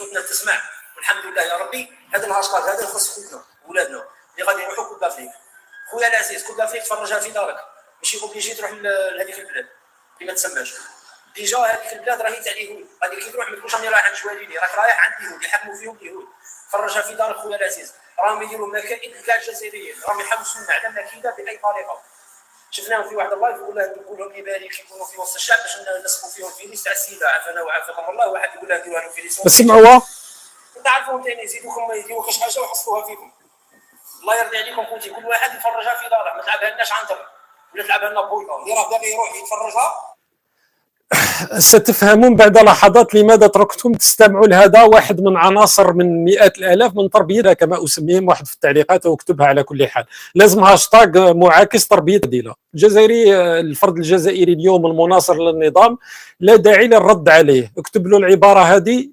صوتنا تسمع، والحمد لله يا ربي. هذا الهاشتاج هذا يخص خوتنا ولادنا اللي غادي يروحوا كوب دافريك. خويا العزيز كوب دافريك تفرجها في دارك، ماشي اوبليجي تروح لهذيك البلاد اللي ما تسماش. ديجا هذيك البلاد راهي تاع اليهود، غادي كي تروح ما تقولش راني رايح عند جواليني، راك رايح عند اليهود يحكموا فيهم اليهود. فرجها في دارك خويا العزيز، راهم يديروا مكائد كاع الجزائريين، راهم يحوسوا على مكيده باي طريقه. شفناهم في واحد اللايف يقول لهم يبارك يكونوا في وسط الشعب باش نسقوا فيهم في ليست تاع السيده عافانا وعافاكم الله. واحد يقول لها ديروها لهم في ليست، سمعوها تعرفوهم ثاني يزيدوكم يديروا كاش حاجه ويحصلوها فيكم. الله يرضي عليكم خوتي، كل واحد يفرجها في داره، ما تلعبها لناش عنتر ولا تلعبها لنا بويكا. اللي راه باغي يروح يتفرجها. ستفهمون بعد لحظات لماذا تركتم تستمعوا لهذا واحد من عناصر من مئات الالاف من تربيتها كما اسميهم واحد في التعليقات واكتبها. على كل حال لازم هاشتاج معاكس تربيه ديلا الجزائري. الفرد الجزائري اليوم المناصر للنظام لا داعي للرد عليه، اكتب له العباره هذه